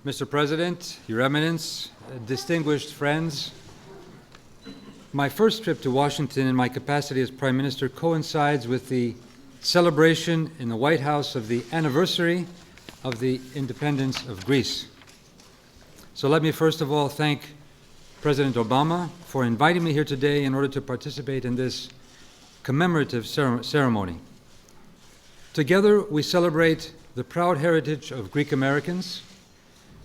Mr. President, Your Eminence, distinguished friends, my first trip to Washington in my capacity as Prime Minister coincides with the celebration in the White House of the anniversary of the independence of Greece. So let me first of all thank President Obama for inviting me here today in order to participate in this commemorative ceremony. Together we celebrate the proud heritage of Greek Americans.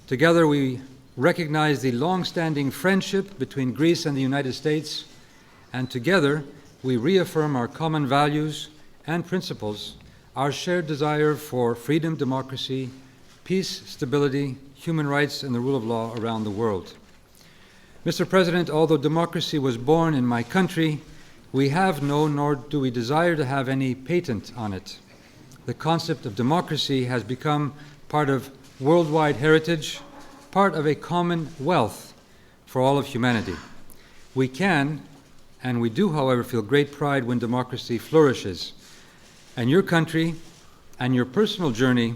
Together we recognize the long-standing friendship between Greece and the United States, and together we reaffirm our common values and principles, our shared desire for freedom, democracy, peace, stability, human rights, and the rule of law around the world. Mr. President, although democracy was born in my country, we have no, nor do we desire to have any patent on it. The concept of democracy has become part of worldwide heritage, part of a common wealth for all of humanity. We can, and we do, however, feel great pride when democracy flourishes. And your country and your personal journey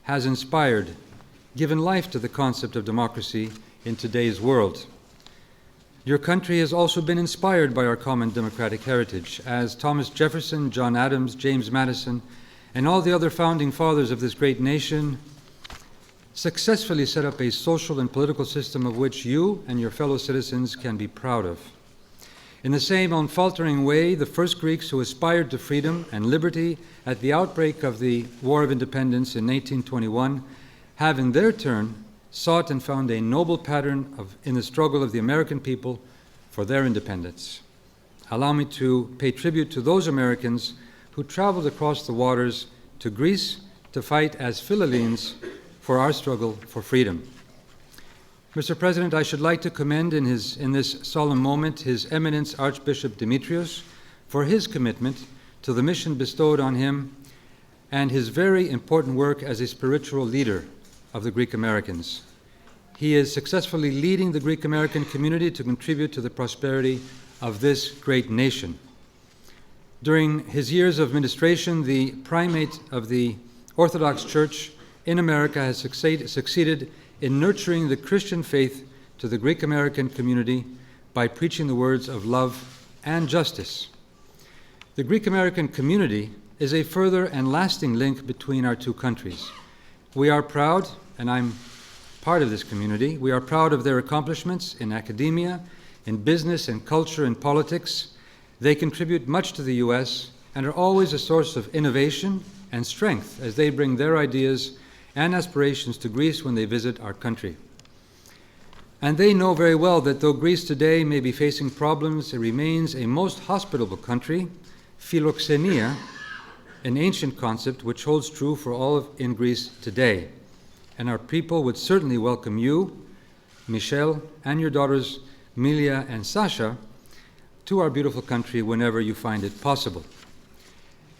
has inspired, given life to the concept of democracy in today's world. Your country has also been inspired by our common democratic heritage, as Thomas Jefferson, John Adams, James Madison, and all the other founding fathers of this great nation successfully set up a social and political system of which you and your fellow citizens can be proud of. In the same unfaltering way, the first Greeks who aspired to freedom and liberty at the outbreak of the War of Independence in 1821 have in their turn sought and found a noble pattern in the struggle of the American people for their independence. Allow me to pay tribute to those Americans who traveled across the waters to Greece to fight as Philhellenes for our struggle for freedom. Mr. President, I should like to commend in this solemn moment His Eminence Archbishop Demetrios for his commitment to the mission bestowed on him and his very important work as a spiritual leader of the Greek Americans. He is successfully leading the Greek American community to contribute to the prosperity of this great nation. During his years of administration, the primate of the Orthodox Church in America has succeeded in nurturing the Christian faith to the Greek American community by preaching the words of love and justice. The Greek American community is a further and lasting link between our two countries. We are proud, and I'm part of this community, we are proud of their accomplishments in academia, in business and culture and politics. They contribute much to the U.S. and are always a source of innovation and strength as they bring their ideas and aspirations to Greece when they visit our country. And they know very well that though Greece today may be facing problems, it remains a most hospitable country, philoxenia, an ancient concept which holds true for all in Greece today. And our people would certainly welcome you, Michelle, and your daughters, Milia and Sasha, to our beautiful country whenever you find it possible.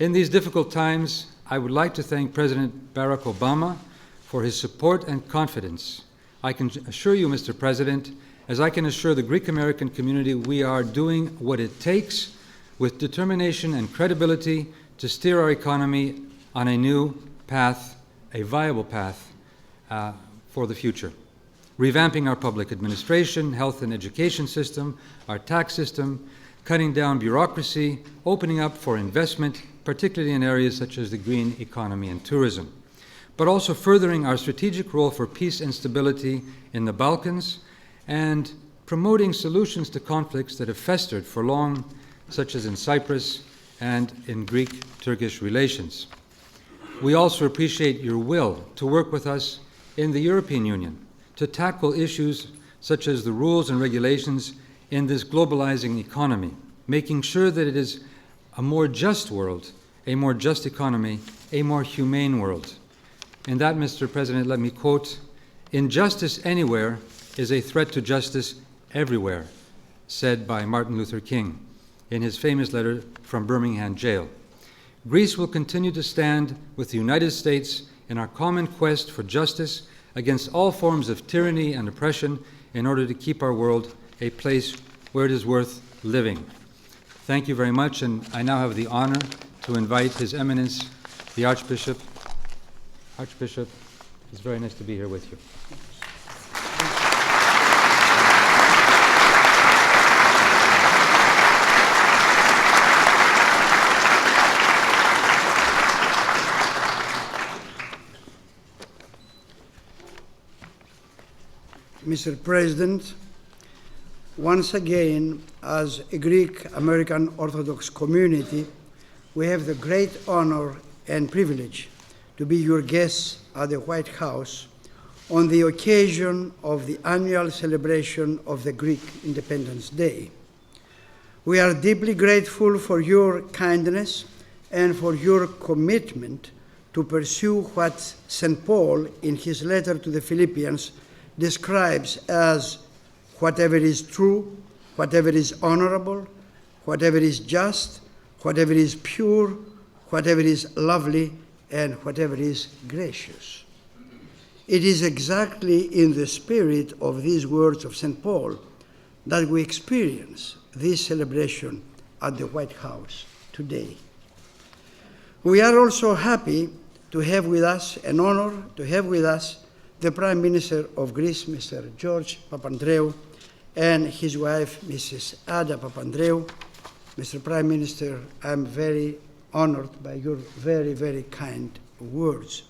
In these difficult times, I would like to thank President Barack Obama for his support and confidence. I can assure you, Mr. President, as I can assure the Greek American community, we are doing what it takes with determination and credibility to steer our economy on a new path, a viable path for the future. Revamping our public administration, health and education system, our tax system, cutting down bureaucracy, opening up for investment, particularly in areas such as the green economy and tourism, but also furthering our strategic role for peace and stability in the Balkans and promoting solutions to conflicts that have festered for long, such as in Cyprus and in Greek-Turkish relations. We also appreciate your will to work with us in the European Union to tackle issues such as the rules and regulations in this globalizing economy, making sure that it is a more just world, a more just economy, a more humane world. In that, Mr. President, let me quote, "Injustice anywhere is a threat to justice everywhere," said by Martin Luther King in his famous letter from Birmingham jail. Greece will continue to stand with the United States in our common quest for justice against all forms of tyranny and oppression in order to keep our world a place where it is worth living. Thank you very much, and I now have the honor to invite His Eminence, the Archbishop. Archbishop, it's very nice to be here with you. Mr. President, once again, as a Greek American Orthodox community, we have the great honor and privilege to be your guests at the White House on the occasion of the annual celebration of the Greek Independence Day. We are deeply grateful for your kindness and for your commitment to pursue what St. Paul, in his letter to the Philippians, describes as whatever is true, whatever is honorable, whatever is just, whatever is pure, whatever is lovely, and whatever is gracious. It is exactly in the spirit of these words of St. Paul that we experience this celebration at the White House today. We are also happy to have with us, an honor to have with us, the Prime Minister of Greece, Mr. George Papandreou, and his wife, Mrs. Ada Papandreou. Mr. Prime Minister, I'm very honored by your very, very kind words.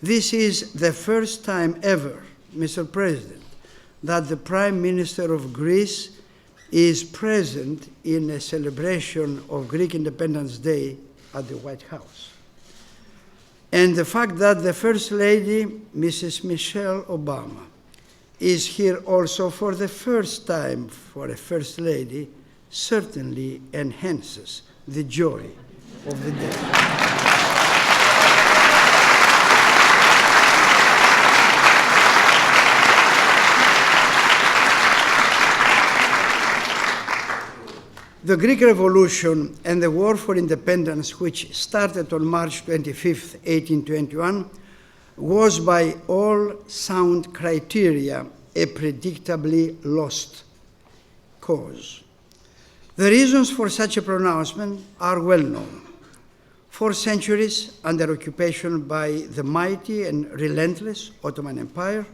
This is the first time ever, Mr. President, that the Prime Minister of Greece is present in a celebration of Greek Independence Day at the White House. And the fact that the First Lady, Mrs. Michelle Obama, is here also for the first time for a First Lady certainly enhances the joy of the day. The Greek Revolution and the War for Independence, which started on March 25, 1821, was by all sound criteria a predictably lost cause. The reasons for such a pronouncement are well known. 4 centuries under occupation by the mighty and relentless Ottoman Empire,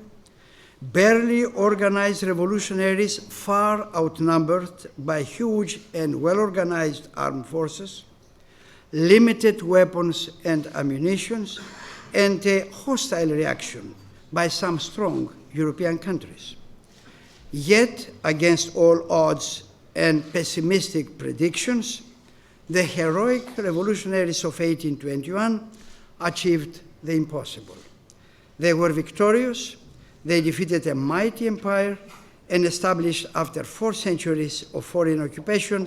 barely organized revolutionaries far outnumbered by huge and well-organized armed forces, limited weapons and ammunition, and a hostile reaction by some strong European countries. Yet, against all odds and pessimistic predictions, the heroic revolutionaries of 1821 achieved the impossible. They were victorious. They defeated a mighty empire and established, after 4 centuries of foreign occupation,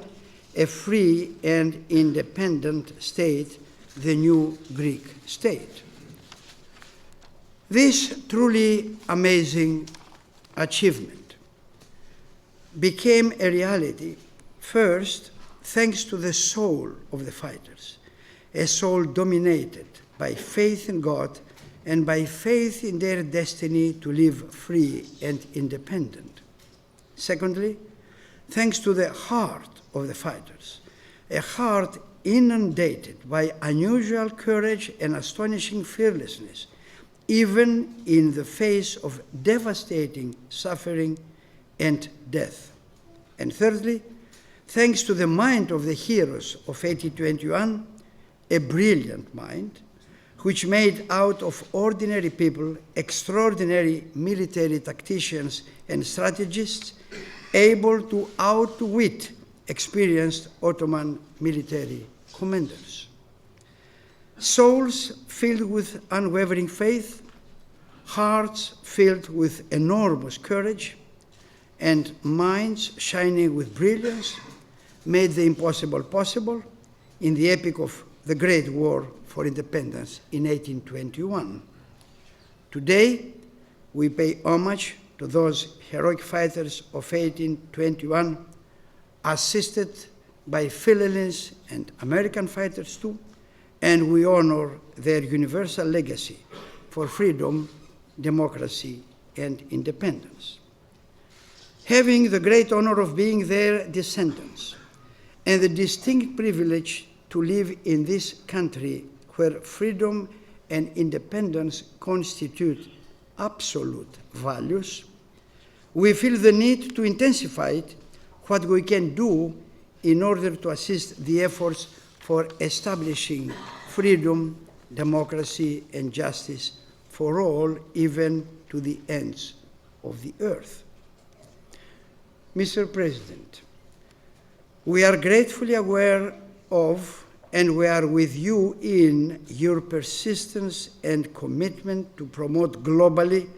a free and independent state, the new Greek state. This truly amazing achievement became a reality, first, thanks to the soul of the fighters, a soul dominated by faith in God and by faith in their destiny to live free and independent. Secondly, thanks to the heart of the fighters, a heart inundated by unusual courage and astonishing fearlessness, even in the face of devastating suffering and death. And thirdly, thanks to the mind of the heroes of 1821, a brilliant mind, which made out of ordinary people extraordinary military tacticians and strategists able to outwit experienced Ottoman military commanders. Souls filled with unwavering faith, hearts filled with enormous courage, and minds shining with brilliance made the impossible possible in the epic of the Great War for Independence in 1821. Today, we pay homage to those heroic fighters of 1821, assisted by Philippines and American fighters too, and we honor their universal legacy for freedom, democracy, and independence. Having the great honor of being their descendants and the distinct privilege to live in this country where freedom and independence constitute absolute values, we feel the need to intensify what we can do in order to assist the efforts for establishing freedom, democracy, and justice for all, even to the ends of the earth. Mr. President, we are gratefully aware of and we are with you in your persistence and commitment to promote globally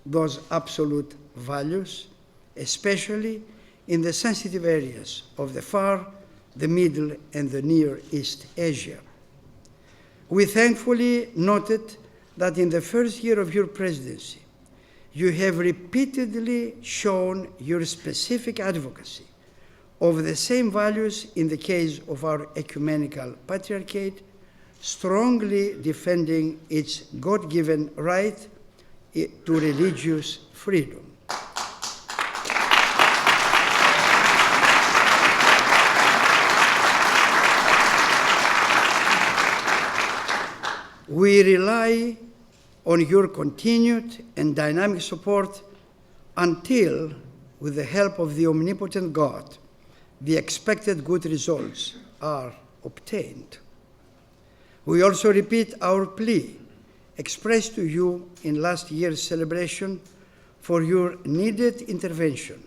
those absolute values, especially in the sensitive areas of the Far, the Middle, and the Near East Asia. We thankfully noted that in the first year of your presidency, you have repeatedly shown your specific advocacy of the same values in the case of our ecumenical patriarchate, strongly defending its God-given right to religious freedom. We rely on your continued and dynamic support until, with the help of the omnipotent God, the expected good results are obtained. We also repeat our plea expressed to you in last year's celebration for your needed intervention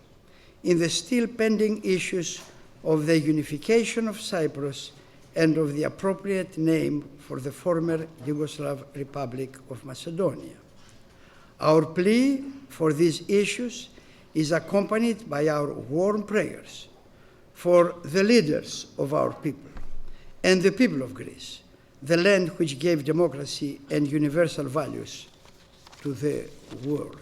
in the still pending issues of the unification of Cyprus and of the appropriate name for the former Yugoslav Republic of Macedonia. Our plea for these issues is accompanied by our warm prayers for the leaders of our people and the people of Greece, the land which gave democracy and universal values to the world.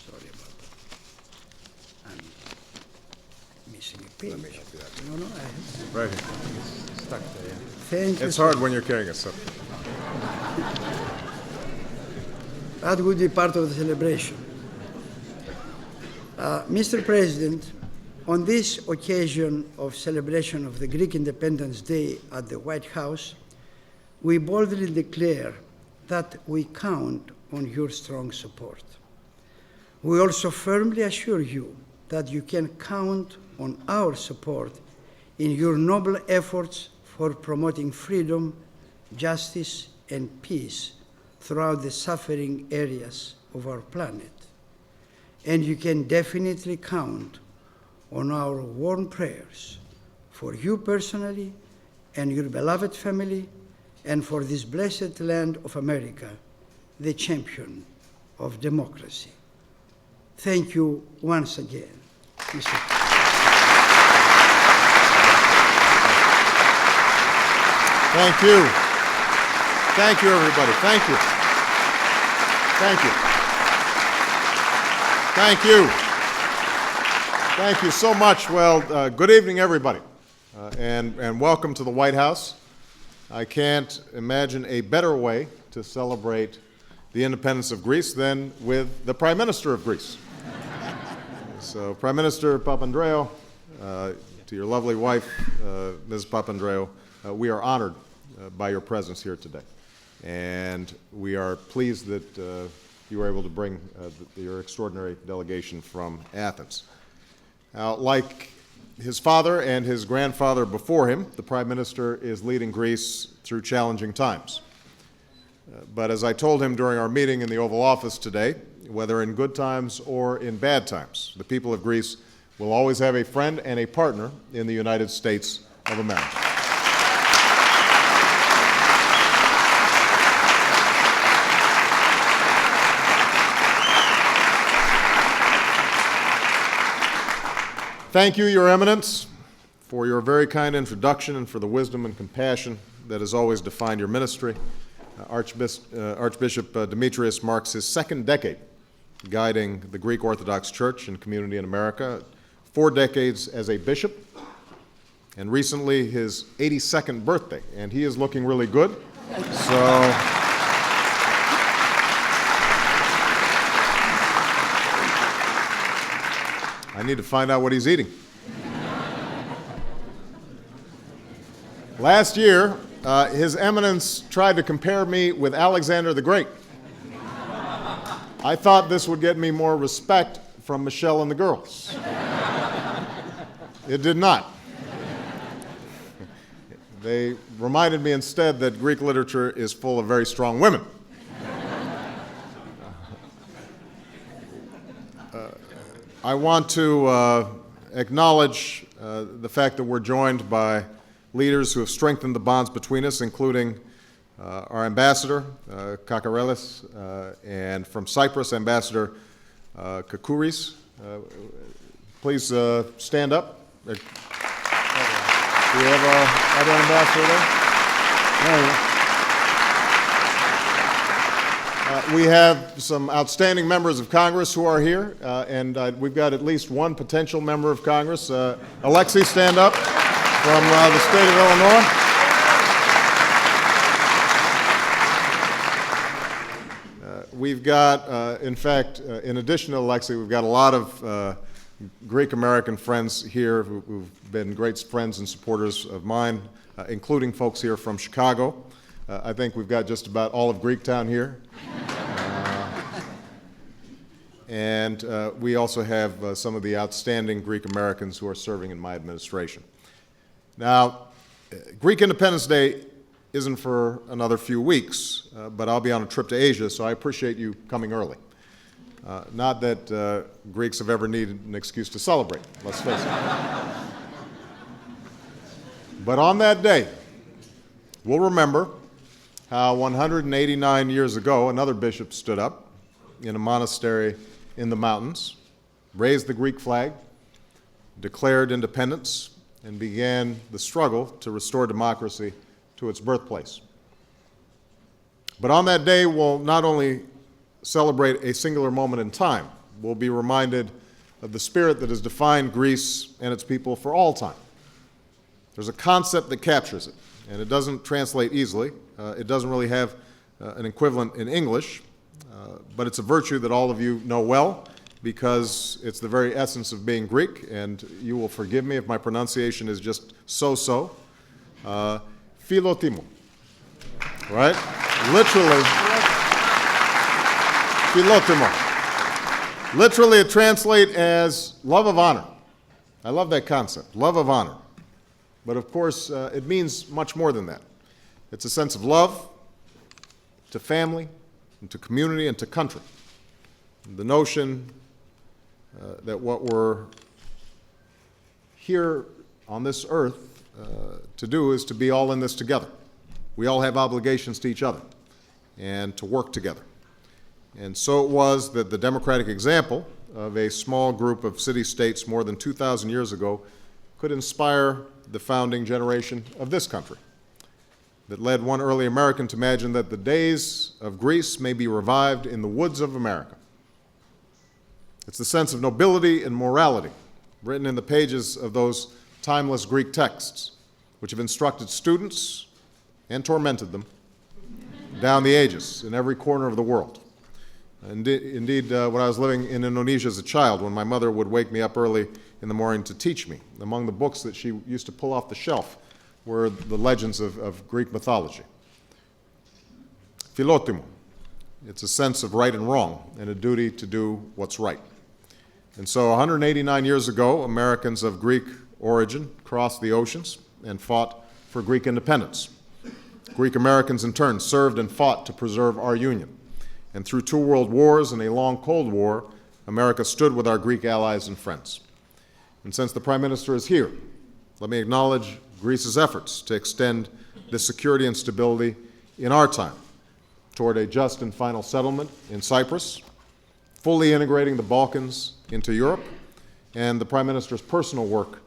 Sorry about that. I'm missing a page. Let me help you out. No, I have. Right here. It's stuck there. Thank you. It's hard when you're carrying a stuff. That would be part of the celebration. Mr. President, on this occasion of celebration of the Greek Independence Day at the White House, we boldly declare that we count on your strong support. We also firmly assure you that you can count on our support in your noble efforts for promoting freedom, justice, and peace throughout the suffering areas of our planet. And you can definitely count on our warm prayers for you personally and your beloved family and for this blessed land of America, the champion of democracy. Thank you once again, Mr. Thank you. Thank you, everybody. Thank you. Thank you. Thank you. Thank you so much. Well, good evening, everybody, and welcome to the White House. I can't imagine a better way to celebrate the independence of Greece than with the Prime Minister of Greece. So, Prime Minister Papandreou, to your lovely wife, Ms. Papandreou, we are honored by your presence here today. And we are pleased that you were able to bring your extraordinary delegation from Athens. Now, like his father and his grandfather before him, the Prime Minister is leading Greece through challenging times. But as I told him during our meeting in the Oval Office today, whether in good times or in bad times, the people of Greece will always have a friend and a partner in the United States of America. Thank you, Your Eminence, for your very kind introduction and for the wisdom and compassion that has always defined your ministry. Archbishop Demetrios marks his second decade guiding the Greek Orthodox Church and community in America, 4 decades as a bishop, and recently his 82nd birthday, and he is looking really good. So I need to find out what he's eating. Last year, His Eminence tried to compare me with Alexander the Great. I thought this would get me more respect from Michelle and the girls. It did not. They reminded me instead that Greek literature is full of very strong women. I want to acknowledge the fact that we're joined by leaders who have strengthened the bonds between us, including our ambassador, Kakarelis, and from Cyprus, Ambassador Kakouris. Please stand up. Do we have other ambassador there? We have some outstanding members of Congress who are here, and we've got at least one potential member of Congress. Alexei, stand up, from the state of Illinois. We've got, in fact, in addition to Alexei, we've got a lot of Greek-American friends here who've been great friends and supporters of mine, including folks here from Chicago. I think we've got just about all of Greektown here. And we also have some of the outstanding Greek Americans who are serving in my administration. Now, Greek Independence Day isn't for another few weeks, but I'll be on a trip to Asia, so I appreciate you coming early. Not that Greeks have ever needed an excuse to celebrate, let's face it. But on that day, we'll remember how 189 years ago, another bishop stood up in a monastery in the mountains, raised the Greek flag, declared independence, and began the struggle to restore democracy to its birthplace. But on that day, we'll not only celebrate a singular moment in time, we'll be reminded of the spirit that has defined Greece and its people for all time. There's a concept that captures it, and it doesn't translate easily. It doesn't really have an equivalent in English, but it's a virtue that all of you know well because it's the very essence of being Greek, and you will forgive me if my pronunciation is just so-so. Philotimo, right? Literally, philotimo. Literally, it translates as love of honor. I love that concept, love of honor. But of course, it means much more than that. It's a sense of love to family, and to community, and to country. The notion that what we're here on this earth to do is to be all in this together. We all have obligations to each other and to work together. And so it was that the democratic example of a small group of city-states more than 2,000 years ago could inspire the founding generation of this country, that led one early American to imagine that the days of Greece may be revived in the woods of America. It's the sense of nobility and morality written in the pages of those timeless Greek texts, which have instructed students and tormented them down the ages in every corner of the world. Indeed, when I was living in Indonesia as a child, when my mother would wake me up early in the morning to teach me, among the books that she used to pull off the shelf were the legends of Greek mythology. Philotimo. It's a sense of right and wrong and a duty to do what's right. And so 189 years ago, Americans of Greek origin crossed the oceans and fought for Greek independence. Greek Americans, in turn, served and fought to preserve our union. And through 2 world wars and a long Cold War, America stood with our Greek allies and friends. And since the Prime Minister is here, let me acknowledge Greece's efforts to extend this security and stability in our time toward a just and final settlement in Cyprus, fully integrating the Balkans into Europe, and the Prime Minister's personal work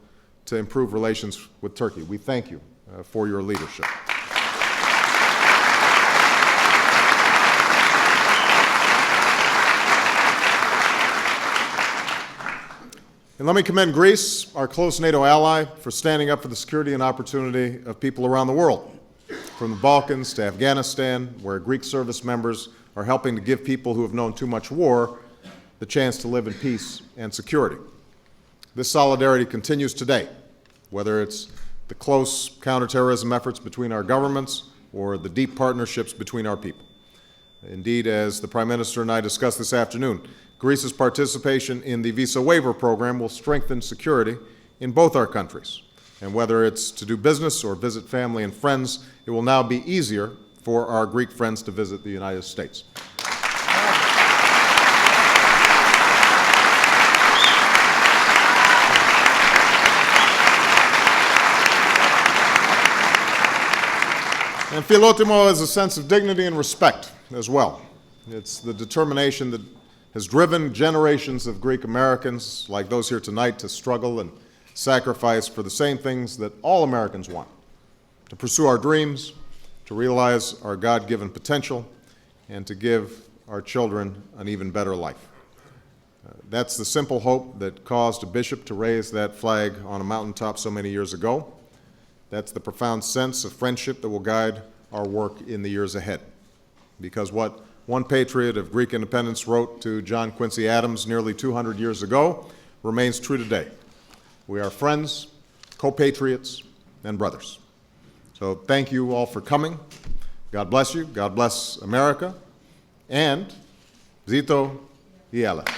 to improve relations with Turkey. We thank you for your leadership. And let me commend Greece, our close NATO ally, for standing up for the security and opportunity of people around the world, from the Balkans to Afghanistan, where Greek service members are helping to give people who have known too much war the chance to live in peace and security. This solidarity continues today, whether it's the close counterterrorism efforts between our governments or the deep partnerships between our people. Indeed, as the Prime Minister and I discussed this afternoon, Greece's participation in the visa waiver program will strengthen security in both our countries And whether it's to do business or visit family and friends, it will now be easier for our Greek friends to visit the United States. And Philotimo has a sense of dignity and respect as well. It's the determination that has driven generations of Greek Americans, like those here tonight, to struggle and sacrifice for the same things that all Americans want: to pursue our dreams, to realize our God-given potential, and to give our children an even better life. That's the simple hope that caused a bishop to raise that flag on a mountaintop so many years ago. That's the profound sense of friendship that will guide our work in the years ahead. Because what one patriot of Greek independence wrote to John Quincy Adams nearly 200 years ago remains true today. We are friends, co-patriots, and brothers. So thank you all for coming. God bless you. God bless America. And Zito y Alex.